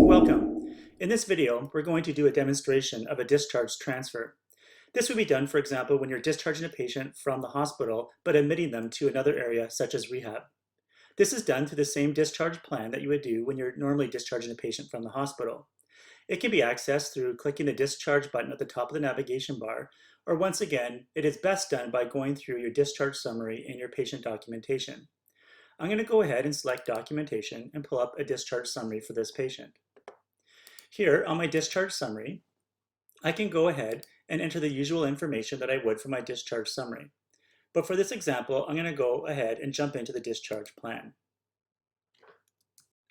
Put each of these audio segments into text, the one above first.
Welcome. In this video, we're going to do a demonstration of a discharge transfer. This would be done, for example, when you're discharging a patient from the hospital, but admitting them to another area such as rehab. This is done through the same discharge plan that you would do when you're normally discharging a patient from the hospital. It can be accessed through clicking the discharge button at the top of the navigation bar, or once again, it is best done by going through your discharge summary in your patient documentation. I'm going to go ahead and select documentation and pull up a discharge summary for this patient. Here on my discharge summary, I can go ahead and enter the usual information that I would for my discharge summary. But for this example, I'm going to go ahead and jump into the discharge plan.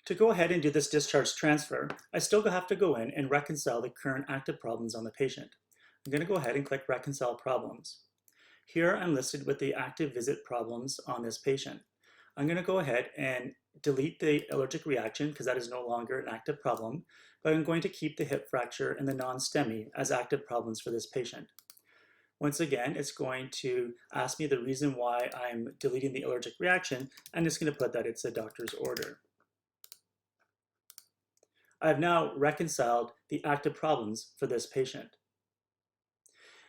To go ahead and do this discharge transfer, I still have to go in and reconcile the current active problems on the patient. I'm going to go ahead and click Reconcile Problems. Here I'm listed with the active visit problems on this patient. I'm going to go ahead and delete the allergic reaction because that is no longer an active problem, but I'm going to keep the hip fracture and the non-STEMI as active problems for this patient. Once again, it's going to ask me the reason why I'm deleting the allergic reaction. I'm just going to put that it's a doctor's order. I've now reconciled the active problems for this patient.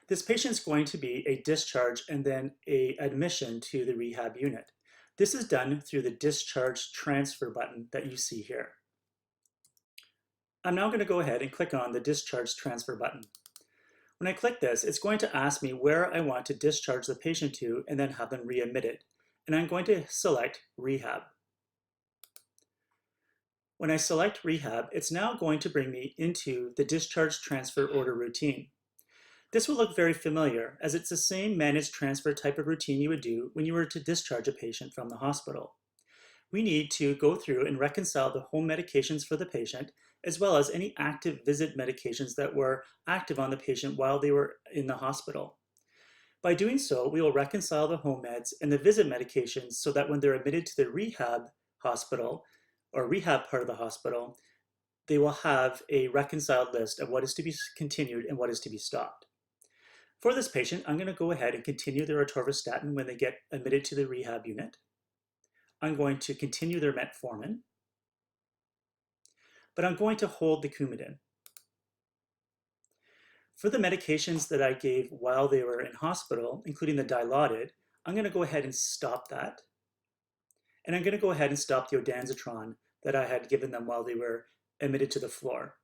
This patient is going to be a discharge and then an admission to the rehab unit. This is done through the Discharge Transfer button that you see here. I'm now going to go ahead and click on the Discharge Transfer button. When I click this, it's going to ask me where I want to discharge the patient to and then have them readmitted. And I'm going to select Rehab. When I select Rehab, it's now going to bring me into the Discharge Transfer order routine. This will look very familiar, as it's the same managed transfer type of routine you would do when you were to discharge a patient from the hospital. We need to go through and reconcile the home medications for the patient, as well as any active visit medications that were active on the patient while they were in the hospital. By doing so, we will reconcile the home meds and the visit medications so that when they're admitted to the rehab hospital, or rehab part of the hospital, they will have a reconciled list of what is to be continued and what is to be stopped. For this patient, I'm going to go ahead and continue their atorvastatin when they get admitted to the rehab unit. I'm going to continue their metformin, but I'm going to hold the Coumadin. For the medications that I gave while they were in hospital, including the Dilaudid, I'm going to go ahead and stop that. And I'm going to go ahead and stop the Ondansetron that I had given them while they were admitted to the floor.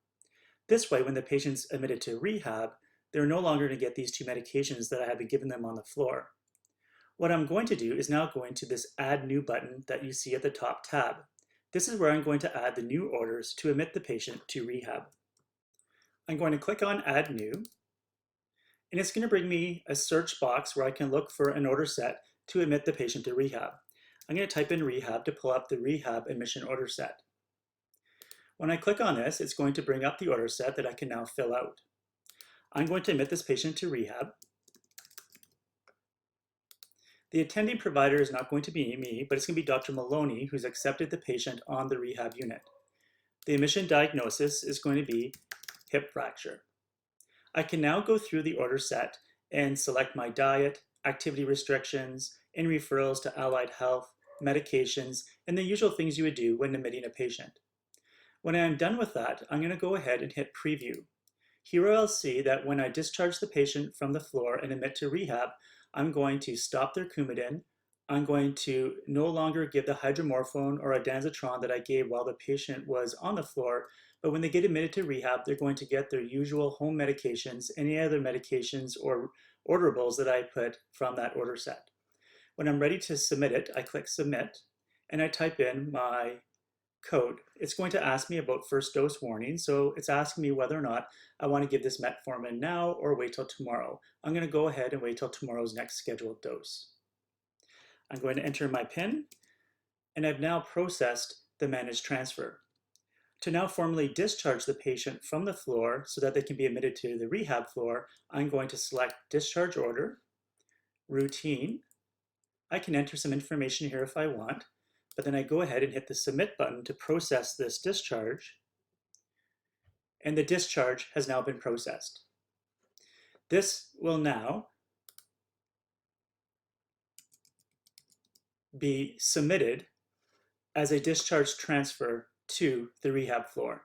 This way, when the patient's admitted to rehab, they're no longer going to get these two medications that I had been giving them on the floor. What I'm going to do is now go into this Add New button that you see at the top tab. This is where I'm going to add the new orders to admit the patient to rehab. I'm going to click on Add New, and it's going to bring me a search box where I can look for an order set to admit the patient to rehab. I'm going to type in rehab to pull up the rehab admission order set. When I click on this, it's going to bring up the order set that I can now fill out. I'm going to admit this patient to rehab. The attending provider is not going to be me, but it's going to be Dr. Maloney, who's accepted the patient on the rehab unit. The admission diagnosis is going to be hip fracture. I can now go through the order set and select my diet, activity restrictions, any referrals to allied health, medications, and the usual things you would do when admitting a patient. When I'm done with that, I'm going to go ahead and hit Preview. Here I'll see that when I discharge the patient from the floor and admit to rehab, I'm going to stop their Coumadin. I'm going to no longer give the hydromorphone or ondansetron that I gave while the patient was on the floor, but when they get admitted to rehab, they're going to get their usual home medications, any other medications or orderables that I put from that order set. When I'm ready to submit it, I click Submit, and I type in my code. It's going to ask me about first dose warning, so it's asking me whether or not I want to give this metformin now or wait till tomorrow. I'm going to go ahead and wait till tomorrow's next scheduled dose. I'm going to enter my PIN, and I've now processed the managed transfer. To now formally discharge the patient from the floor so that they can be admitted to the rehab floor, I'm going to select Discharge Order, Routine. I can enter some information here if I want, but then I go ahead and hit the Submit button to process this discharge, and the discharge has now been processed. This will now be submitted as a discharge transfer to the rehab floor.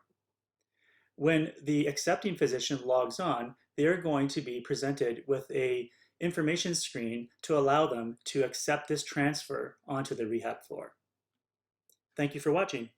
When the accepting physician logs on, they are going to be presented with an information screen to allow them to accept this transfer onto the rehab floor. Thank you for watching.